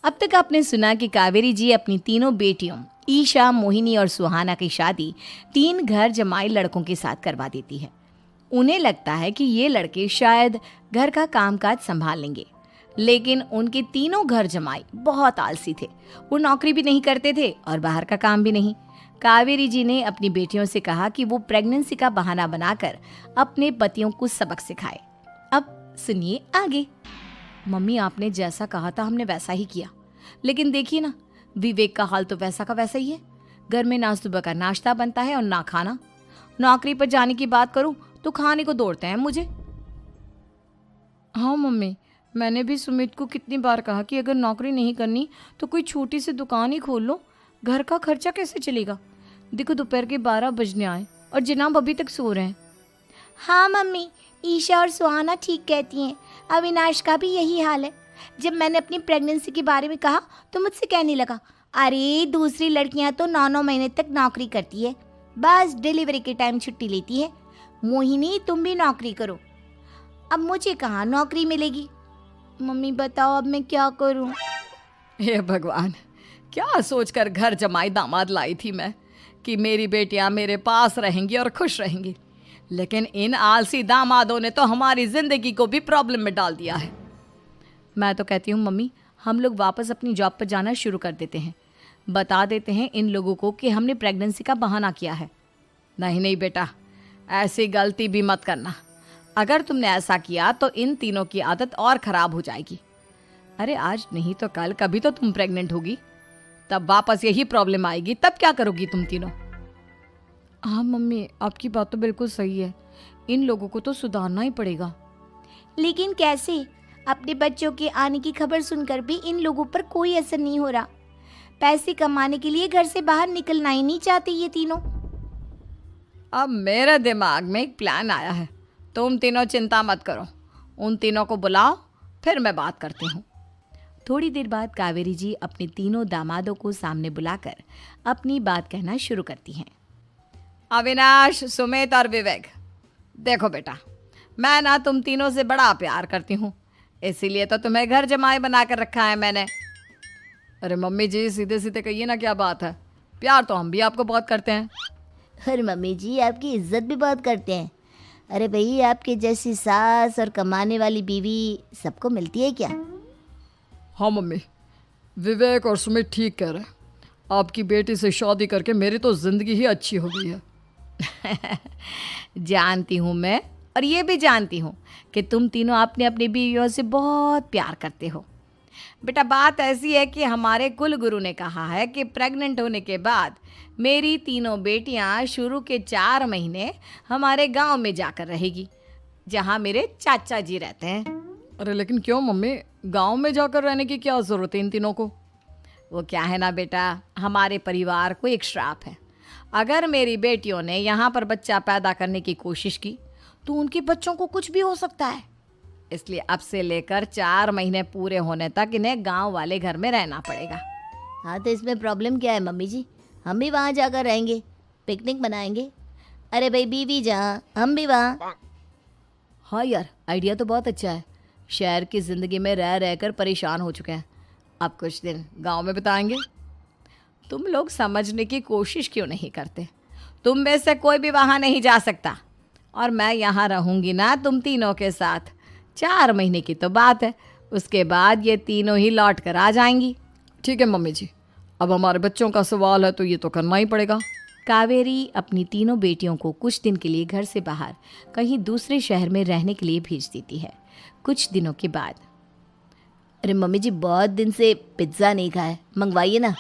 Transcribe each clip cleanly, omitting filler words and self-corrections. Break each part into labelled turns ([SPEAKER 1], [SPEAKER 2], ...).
[SPEAKER 1] अब तक आपने सुना कि कावेरी जी अपनी तीनों बेटियों ईशा, मोहिनी और सुहाना की शादी 3 घर जमाई लड़कों के साथ करवा देती है। उन्हें लगता है कि ये लड़के शायद घर का कामकाज संभाल लेंगे, लेकिन उनके तीनों घर जमाई बहुत आलसी थे। वो नौकरी भी नहीं करते थे और बाहर का काम भी नहीं। कावेरी जी ने अपनी बेटियों से कहा कि वो प्रेगनेंसी का बहाना बनाकर अपने पतियों को सबक सिखाए। अब सुनिए आगे। मम्मी, आपने जैसा कहा था हमने वैसा ही किया, लेकिन देखिए ना, विवेक का हाल तो वैसा का वैसा ही है। घर में ना सुबह का नाश्ता बनता है और ना खाना। नौकरी पर जाने की बात करूं तो खाने को दौड़ते हैं मुझे। हाँ मम्मी, मैंने भी सुमित को कितनी बार कहा कि अगर नौकरी नहीं करनी तो कोई छोटी सी दुकान ही खोल लो, घर का खर्चा कैसे चलेगा। देखो दोपहर के 12 बजने आए और जनाब अभी तक सो रहे हैं।
[SPEAKER 2] हाँ मम्मी, ईशा और सुहाना ठीक कहती हैं। अविनाश का भी यही हाल है। जब मैंने अपनी प्रेगनेंसी के बारे में कहा तो मुझसे कहने लगा, अरे दूसरी लड़कियां तो 9-9 महीने तक नौकरी करती है, बस डिलीवरी के टाइम छुट्टी लेती है। मोहिनी, तुम भी नौकरी करो। अब मुझे कहाँ नौकरी मिलेगी। मम्मी बताओ अब मैं क्या करूँ।
[SPEAKER 1] हे भगवान, क्या सोचकर घर जमाई दामाद लाई थी मैं कि मेरी बेटियां मेरे पास रहेंगी और खुश रहेंगी, लेकिन इन आलसी दामादों ने तो हमारी जिंदगी को भी प्रॉब्लम में डाल दिया है। मैं तो कहती हूँ मम्मी, हम लोग वापस अपनी जॉब पर जाना शुरू कर देते हैं। बता देते हैं इन लोगों को कि हमने प्रेगनेंसी का बहाना किया है। नहीं नहीं बेटा, ऐसी गलती भी मत करना। अगर तुमने ऐसा किया तो इन तीनों की आदत और ख़राब हो जाएगी। अरे आज नहीं तो कल कभी तो तुम प्रेग्नेंट होगी, तब वापस यही प्रॉब्लम आएगी, तब क्या करोगी तुम तीनों। हाँ मम्मी, आपकी बात तो बिल्कुल सही है। इन लोगों को तो सुधारना ही पड़ेगा।
[SPEAKER 2] लेकिन कैसे? अपने बच्चों के आने की खबर सुनकर भी इन लोगों पर कोई असर नहीं हो रहा। पैसे कमाने के लिए घर से बाहर निकलना ही नहीं चाहते ये तीनों।
[SPEAKER 1] अब मेरे दिमाग में एक प्लान आया है। तुम तीनों चिंता मत करो, उन तीनों को बुलाओ, फिर मैं बात करती हूँ। थोड़ी देर बाद कावेरी जी अपने तीनों दामादों को सामने बुलाकर अपनी बात कहना शुरू करती हैं। अविनाश, सुमित और विवेक, देखो बेटा, मैं ना तुम तीनों से बड़ा प्यार करती हूँ, इसीलिए तो तुम्हें घर जमाई बना कर रखा है मैंने। अरे मम्मी जी, सीधे सीधे कहिए ना, क्या बात है। प्यार तो हम भी आपको बहुत करते हैं।
[SPEAKER 2] अरे मम्मी जी, आपकी इज्जत भी बहुत करते हैं। अरे भाई, आपके जैसी सास और कमाने वाली बीवी सबको मिलती है क्या?
[SPEAKER 1] हाँ मम्मी, विवेक और सुमित ठीक कह रहे हैं। आपकी बेटी से शादी करके मेरी तो ज़िंदगी ही अच्छी हो गई है। जानती हूँ मैं, और ये भी जानती हूँ कि तुम तीनों अपने अपनी बीवियों से बहुत प्यार करते हो। बेटा, बात ऐसी है कि हमारे कुल गुरु ने कहा है कि प्रेग्नेंट होने के बाद मेरी तीनों बेटियां शुरू के 4 महीने हमारे गांव में जाकर रहेगी, जहां मेरे चाचा जी रहते हैं। अरे लेकिन क्यों मम्मी, गांव में जाकर रहने की क्या ज़रूरत है इन तीनों को। वो क्या है ना बेटा, हमारे परिवार को एक श्राप है। अगर मेरी बेटियों ने यहाँ पर बच्चा पैदा करने की कोशिश की तो उनके बच्चों को कुछ भी हो सकता है। इसलिए अब से लेकर 4 महीने पूरे होने तक इन्हें गांव वाले घर में रहना पड़ेगा।
[SPEAKER 2] हाँ तो इसमें प्रॉब्लम क्या है मम्मी जी, हम भी वहाँ जाकर रहेंगे, पिकनिक मनाएंगे। अरे भाई, बीवी जहाँ हम भी वहाँ।
[SPEAKER 1] हाँ यार, आइडिया तो बहुत अच्छा है। शहर की ज़िंदगी में रह रहकर परेशान हो चुके हैं, अब कुछ दिन गांव में बिताएंगे। तुम लोग समझने की कोशिश क्यों नहीं करते। तुम में से कोई भी वहाँ नहीं जा सकता, और मैं यहाँ रहूँगी ना तुम तीनों के साथ। 4 महीने की तो बात है, उसके बाद ये तीनों ही लौट कर आ जाएंगी। ठीक है मम्मी जी, अब हमारे बच्चों का सवाल है तो ये तो करना ही पड़ेगा। कावेरी अपनी तीनों बेटियों को कुछ दिन के लिए घर से बाहर कहीं दूसरे शहर में रहने के लिए भेज देती है। कुछ दिनों के बाद,
[SPEAKER 2] अरे मम्मी जी, बहुत दिन से पिज्ज़ा नहीं खाया, मंगवाइए ना।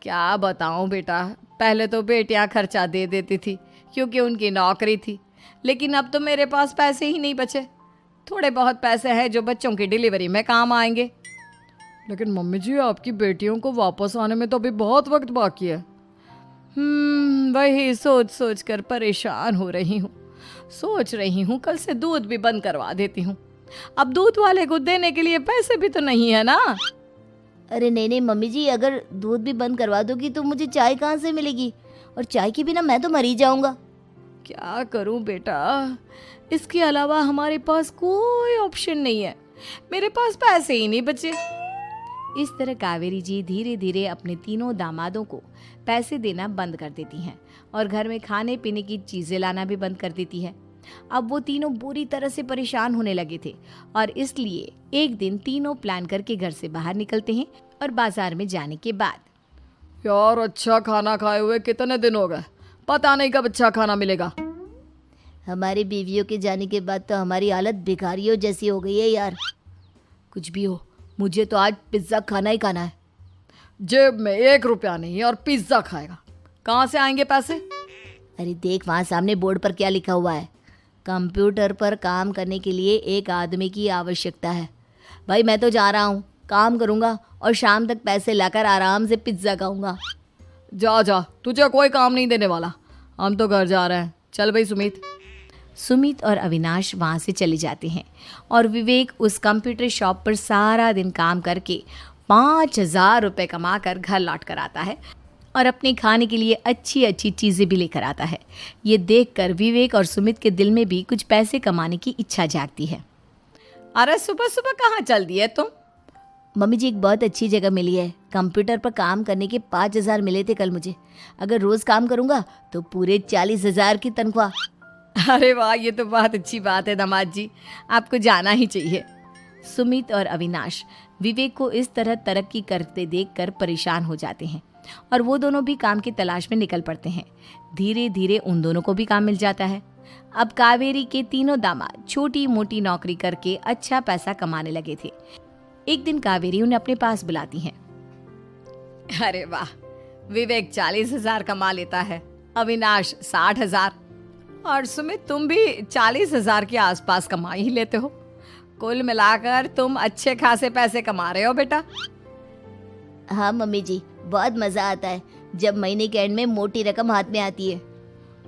[SPEAKER 1] क्या बताऊं बेटा, पहले तो बेटियां खर्चा दे देती थी क्योंकि उनकी नौकरी थी, लेकिन अब तो मेरे पास पैसे ही नहीं बचे। थोड़े बहुत पैसे हैं जो बच्चों की डिलीवरी में काम आएंगे। लेकिन मम्मी जी, आपकी बेटियों को वापस आने में तो अभी बहुत वक्त बाकी है। वही सोच सोच कर परेशान हो रही हूँ। सोच रही हूँ कल से दूध भी बंद करवा देती हूँ। अब दूध वाले को देने के लिए पैसे भी तो नहीं है ना।
[SPEAKER 2] अरे नहीं नहीं मम्मी जी, अगर दूध भी बंद करवा दोगी तो मुझे चाय कहाँ से मिलेगी, और चाय के बिना मैं तो मर ही जाऊंगा।
[SPEAKER 1] क्या करूं बेटा, इसके अलावा हमारे पास कोई ऑप्शन नहीं है। मेरे पास पैसे ही नहीं बचे।
[SPEAKER 2] इस तरह कावेरी जी धीरे धीरे अपने तीनों दामादों को पैसे देना बंद कर देती हैं और घर में खाने पीने की चीजें लाना भी बंद कर देती है। अब वो तीनों बुरी तरह से परेशान होने लगे थे और इसलिए एक दिन तीनों प्लान करके घर से बाहर निकलते हैं और बाजार में जाने के बाद
[SPEAKER 1] यार अच्छा खाना खाए हुए कितने दिन हो गए, पता नहीं कब अच्छा खाना मिलेगा।
[SPEAKER 2] हमारी बीवियों के जाने के बाद तो हमारी हालत भिखारियों जैसी हो गई है यार। कुछ भी हो, मुझे तो आज पिज्ज़ा खाना ही खाना है।
[SPEAKER 1] जेब में 1 रुपया नहीं और पिज्ज़ा खाएगा, कहाँ से आएंगे पैसे?
[SPEAKER 2] अरे देख वहाँ सामने बोर्ड पर क्या लिखा हुआ है, कंप्यूटर पर काम करने के लिए एक आदमी की आवश्यकता है। भाई मैं तो जा रहा हूँ, काम करूँगा और शाम तक पैसे लाकर आराम से पिज्ज़ा खाऊंगा।
[SPEAKER 1] जा जा, तुझे कोई काम नहीं देने वाला, हम तो घर जा रहे हैं। चल भाई सुमित।
[SPEAKER 2] सुमित और अविनाश वहाँ से चले जाते हैं और विवेक उस कंप्यूटर शॉप पर सारा दिन काम करके 5,000 रुपये कमा कर घर लौट कर आता है और अपने खाने के लिए अच्छी अच्छी चीज़ें भी लेकर आता है। ये देखकर विवेक और सुमित के दिल में भी कुछ पैसे कमाने की इच्छा जागती है।
[SPEAKER 1] अरे सुबह सुबह कहाँ चल दिए तुम?
[SPEAKER 2] मम्मी जी एक बहुत अच्छी जगह मिली है, कंप्यूटर पर काम करने के 5,000 मिले थे कल मुझे। अगर रोज़ काम करूँगा तो पूरे 40,000 की तनख्वाह।
[SPEAKER 1] अरे वाह, ये तो बहुत अच्छी बात है दामाद जी, आपको जाना ही चाहिए।
[SPEAKER 2] सुमित और अविनाश विवेक को इस तरह तरक्की करते देखकर परेशान हो जाते हैं और वो दोनों भी काम की तलाश में निकल पड़ते हैं। धीरे धीरे उन दोनों को भी काम मिल जाता है। अब कावेरी के तीनों दामाद छोटी मोटी नौकरी करके अच्छा पैसा कमाने लगे थे। एक दिन कावेरी उन्हें अपने पास बुलाती हैं।
[SPEAKER 1] अरे वाह, विवेक 40,000 कमा लेता है, अविनाश 60,000 और सुमित तुम भी 40,000 के आसपास कमा ही लेते हो। कुल मिलाकर तुम अच्छे खासे पैसे कमा रहे हो बेटा।
[SPEAKER 2] हाँ मम्मी जी, बहुत मज़ा आता है जब महीने के एंड में मोटी रकम हाथ में आती है।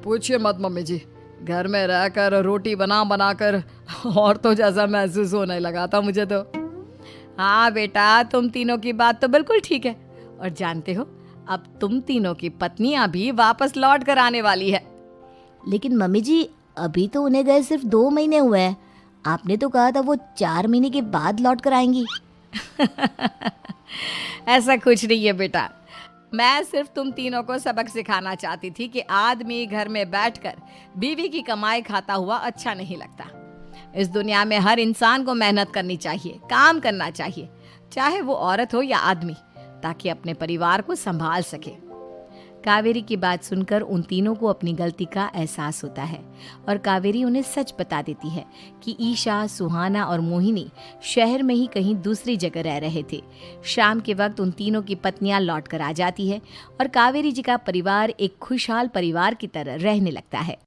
[SPEAKER 1] पूछिए मत मम्मी जी, घर में रहकर रोटी बना बनाकर और तो जैसा महसूस होने लगा था मुझे तो। हाँ बेटा, तुम तीनों की बात तो बिल्कुल ठीक है और जानते हो अब तुम तीनों की पत्नियां भी वापस लौट कर आने वाली है।
[SPEAKER 2] लेकिन मम्मी जी अभी तो उन्हें गए सिर्फ 2 महीने हुए हैं, आपने तो कहा था वो 4 महीने के बाद लौट कर आएंगी।
[SPEAKER 1] ऐसा कुछ नहीं है बेटा, मैं सिर्फ तुम तीनों को सबक सिखाना चाहती थी कि आदमी घर में बैठकर बीवी की कमाई खाता हुआ अच्छा नहीं लगता। इस दुनिया में हर इंसान को मेहनत करनी चाहिए, काम करना चाहिए, चाहे वो औरत हो या आदमी, ताकि अपने परिवार को संभाल सके। कावेरी की बात सुनकर उन तीनों को अपनी गलती का एहसास होता है और कावेरी उन्हें सच बता देती है कि ईशा, सुहाना और मोहिनी शहर में ही कहीं दूसरी जगह रह रहे थे। शाम के वक्त उन तीनों की पत्नियां लौट कर आ जाती है और कावेरी जी का परिवार एक खुशहाल परिवार की तरह रहने लगता है।